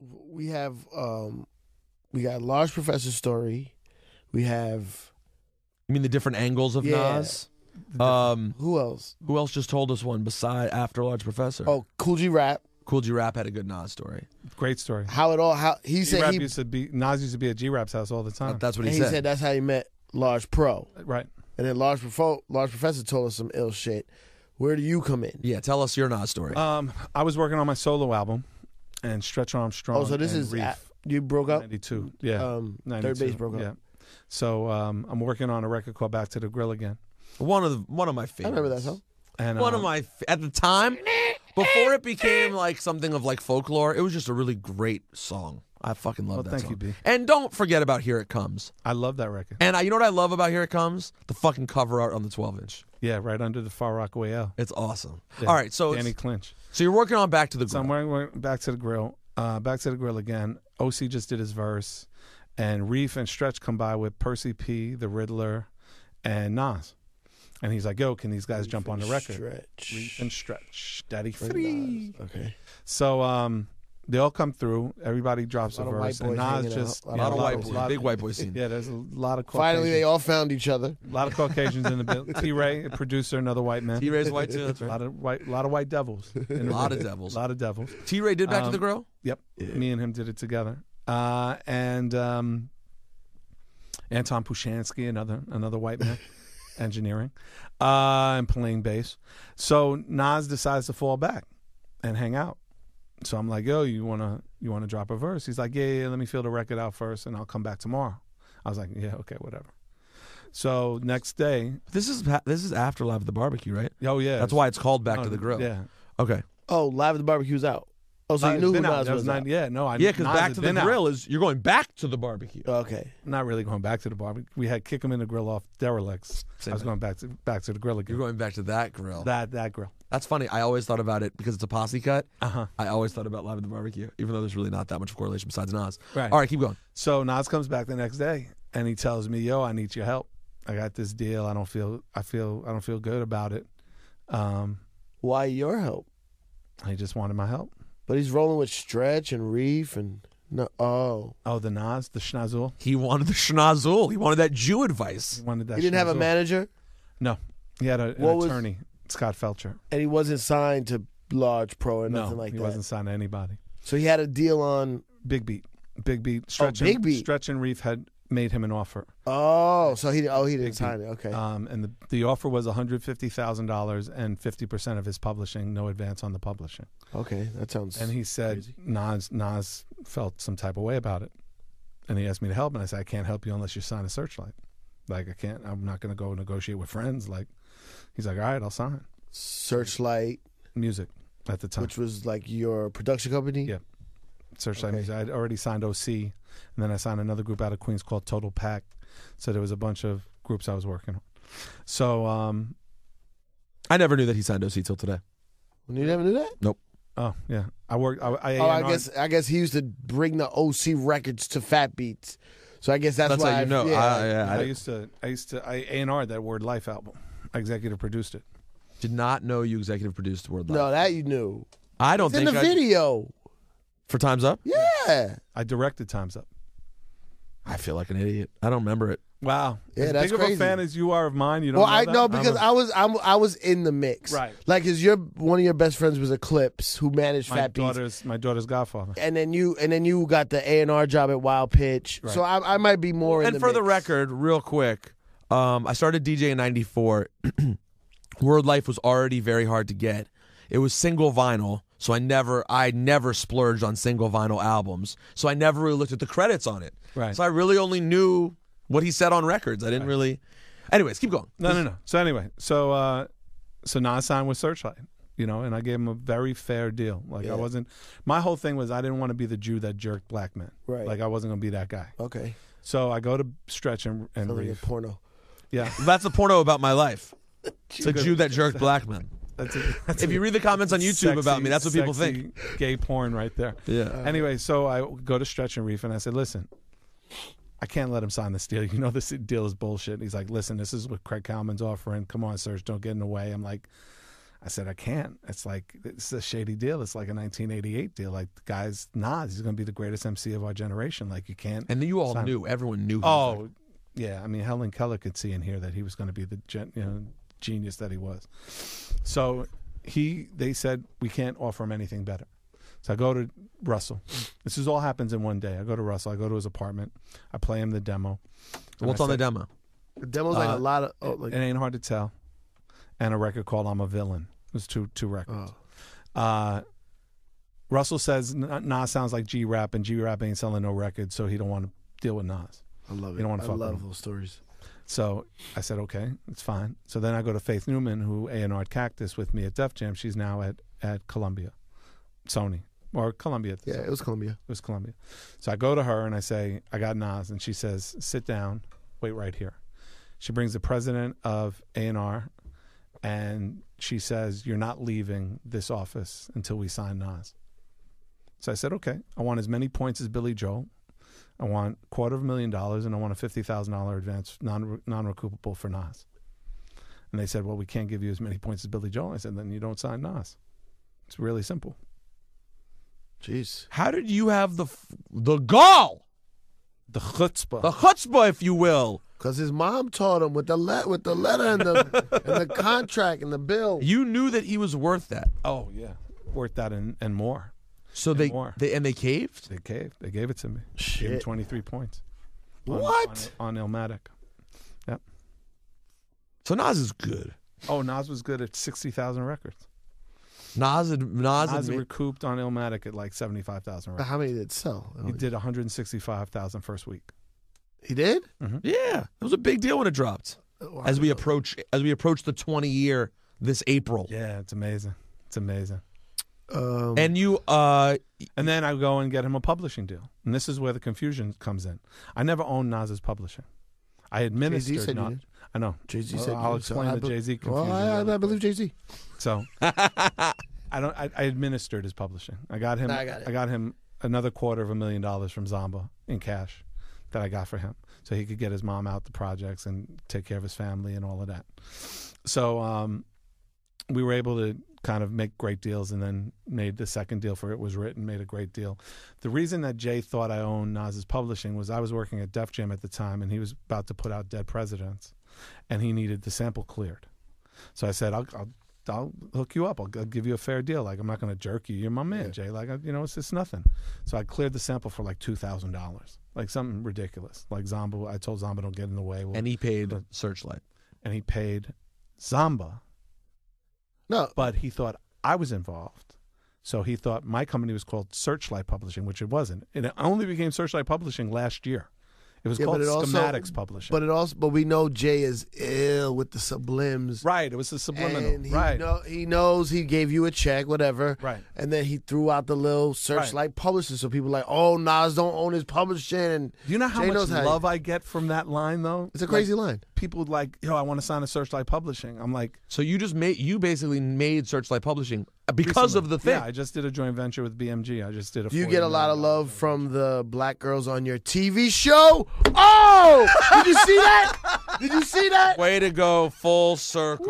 we have we got Large Professor Story. We have. You mean the different angles of Nas? Who else? Who else just told us one beside after Large Professor? Oh, Cool G Rap. Cool G Rap had a good Nas story. Great story. How he said G-Rap he Nas used to be at G-Rap's house all the time. That's what he and said. He said that's how he met Large Pro. Right. And then Large Professor told us some ill shit. Where do you come in? Yeah, tell us your Nas story. I was working on my solo album, and Stretch Armstrong. Oh, so this and is Reef, you broke up? 92. Yeah. 92. Third Base broke up. Yeah. So I'm working on a record called Back to the Grill again. One of my favorites. I remember that song. And One of my at the time, before it became like something of like folklore, it was just a really great song. I fucking love that thank song. you, B. And don't forget about Here It Comes. I love that record. And you know what I love about Here It Comes? The fucking cover art on the 12-inch. Yeah, right under the Far Rockaway L. It's awesome. Yeah. All right, so Danny Clinch. So you're working on Back to the Grill. So I'm wearing Back to the Grill. Back to the Grill again. OC just did his verse, and Reef and Stretch come by with Percy P, the Riddler, and Nas. And he's like, yo, can these guys jump on the record? Stretch. Reef and Stretch. Daddy free. Okay. So they all come through. Everybody drops a A lot of verse. white And boys Nas hanging just... out. A lot of white boys. Big white boy scene. Yeah, there's a lot of Caucasians. Finally, they all found each other. A lot of Caucasians in the building. T-Ray, a producer, another white man. T-Ray's white too, that's A right. lot of white devils. A lot of devils. A lot of devils. T-Ray did Back to the Grill? Yep. Me and him did it together. And Anton Pushansky, another white man, engineering, and playing bass. So Nas decides to fall back and hang out. So I'm like, yo, you wanna drop a verse? He's like, yeah, let me feel the record out first, and I'll come back tomorrow. I was like, yeah, okay, whatever. So next day, This is after Live at the Barbecue, right? oh yeah, That's why it's called Back to the Grill. Yeah. Okay. Oh, Live at the Barbecue's out. Oh, so you It's knew who been out. Nas That was out. Yeah, no, I Yeah, because Nas Back had to the been out. Grill is you're going back to the barbecue. Okay. Not really going back to the barbecue. We had Kick 'em in the Grill off derelicts. Same I was thing. going back to the grill again. You're going back to that grill. that grill. That's funny. I always thought about it because it's a posse cut. Uh-huh. I always thought about Live at the Barbecue, even though there's really not that much correlation besides Nas. Right. All right, keep going. So Nas comes back the next day and he tells me, "Yo, I need your help. I got this deal. I don't feel good about it. Why your help? He just wanted my help. But he's rolling with Stretch and Reef and no. Oh, The Nas, the Schnazul. He wanted the schnozzle. He wanted that Jew advice. He wanted that. he didn't have a schnozzle. manager, No, he had an What was- attorney, Scott Felcher. and he wasn't signed to Large Pro or nothing No, like he that. wasn't signed to anybody. So he had a deal on. Big Beat. Big Beat. Stretch and Reef had made him an offer. Oh, so he didn't Big sign Beat. it. Okay. And the offer was $150,000 and 50% of his publishing, no advance on the publishing. Okay, that sounds. And he said crazy. Nas felt some type of way about it, and he asked me to help, and I said I can't help you unless you sign a Searchlight. Like I can't. I'm not going to go negotiate with friends. Like he's like, all right, I'll sign. Searchlight, Music at the time. which was like your production company. Yeah. Searchlight Okay. Music. I'd already signed OC, and then I signed another group out of Queens called Total Pack. So there was a bunch of groups I was working on. So I never knew that he signed OC till today. You never knew that? oh yeah, I worked. I I guess he used to bring the OC records to Fat Beats. So I guess that's why how you know. Yeah. I used to A&R that Word Life album. I executive produced it. Did not know you executive produced Word Life. No, that you knew. I don't It's in think the video. For Time's Up? Yeah. I directed Time's Up. I feel like an idiot. I don't remember it. Wow. Yeah, as that's big of a crazy. fan as you are of mine, you don't Well, know I that? know because I was in the mix. Right. Like, cause one of your best friends was Eclipse, who managed Fat Beats. My daughter's godfather. And then you got the A&R job at Wild Pitch. Right. So I might be more in And the for the mix. record, real quick, I started DJing in 94. Word Life was already very hard to get. It was single vinyl, so I never splurged on single vinyl albums. So I never really looked at the credits on it. Right. So I really only knew what he said on records. I didn't really. Anyways, keep going. No. So anyway, so Nas signed with Searchlight, and I gave him a very fair deal. Like Yeah. I wasn't. My whole thing was I didn't want to be the Jew that jerked black men. Right. Like I wasn't gonna be that guy. Okay. So I go to Stretch and Sounds like a Reef. porno. Yeah. That's a porno about my life. It's a Jew that jerked black men. That's If you read the comments on YouTube about me, that's what people think. Gay porn right there. Yeah. Anyway, so I go to Stretch and Reef and I said, listen, I can't let him sign this deal. This deal is bullshit. And he's like, listen, this is what Craig Kalman's offering. Come on, Serge, don't get in the way. I'm like, I said, I can't. It's like, it's a shady deal. It's like a 1988 deal. Like, the guy's Nas. He's going to be the greatest MC of our generation. Like, you can't. And you all sign. knew. Everyone knew. Oh, yeah. I mean, Helen Keller could see and hear that he was going to be the genius that he was. So they said, we can't offer him anything better. So I go to Russell. This all happens in one day. I go to Russell. I go to his apartment. I play him the demo. What's on the demo? The demo's like a lot of. It ain't hard to tell. And a record called I'm a Villain. It was two records. Russell says Nas sounds like G-Rap, and G-Rap ain't selling no records, so he don't want to deal with Nas. I love it. You don't want to fuck with I love him. those stories. So I said, okay, it's fine. So then I go to Faith Newman, who A&R'd Cactus with me at Def Jam. She's now at Columbia, Sony, or Columbia. Yeah, it was Columbia. It was Columbia. So I go to her and I say, I got Nas, and she says, sit down, wait right here. She brings the president of A&R, and she says, you're not leaving this office until we sign Nas. So I said, okay, I want as many points as Billy Joel. I want $250,000, and I want a $50,000 advance, non-recoupable for Nas. And they said, well, we can't give you as many points as Billy Joel. I said, then you don't sign Nas. It's really simple. Jeez. How did you have the gall? The chutzpah. The chutzpah, if you will. Because his mom taught him with the letter and the contract and the bill. You knew that he was worth that. Oh, yeah. Worth that and more. So and they more. they caved? They caved. They gave it to me. Shit. Gave him 23 points. What? On Illmatic. Yep. So Nas is good. Oh, Nas was good at 60,000 records. Nas recouped on Illmatic at like 75,000 But records. how many did it sell? He did 165,000 first week. He did? Yeah, it was a big deal when it dropped. Wow. As we approach the 20-year this April. Yeah, it's amazing. It's amazing. And you And then I go and get him a publishing deal. And this is where the confusion comes in. I never owned Nas's publishing. I administered Jay-Z said you Nas. did. I know. Jay-Z said I'll you- explain so I the be- Jay-Z confusion. Well, I believe Jay-Z. So I administered his publishing. I got him I got it. I got him another $250,000 from Zomba in cash that I got for him. So he could get his mom out the projects and take care of his family and all of that. So we were able to kind of make great deals, and then made the second deal for It Was Written, made a great deal. The reason that Jay thought I owned Nas's publishing was I was working at Def Jam at the time, and he was about to put out Dead Presidents, and he needed the sample cleared. So I said, I'll hook you up. I'll give you a fair deal. Like, I'm not going to jerk you. You're my man, Jay. Like, it's just nothing. So I cleared the sample for like $2,000, like something ridiculous. Like Zomba, I told Zomba, don't get in the way. and he paid Searchlight. And he paid Zomba. No. But he thought I was involved. So he thought my company was called Searchlight Publishing, which it wasn't. It only became Searchlight Publishing last year. It was called Schematics Publishing. But we know Jay is ill with the sublims. Right, it was a subliminal. And Right. He knows he gave you a check, whatever. Right. And then he threw out the little Searchlight Publishing. So people are like, oh, Nas don't own his publishing. And Do you know how Jay much knows how love I get from that line, though? it's a crazy line. People like, yo, I want to sign a Searchlight Publishing. I'm like, So you basically made Searchlight Publishing because of the thing. Yeah, I just did a joint venture with BMG. I just did a. Do you $40 get a lot of million love from the black girls on your TV show? Oh! Did you see that? Did you see that? Way to go, full circle.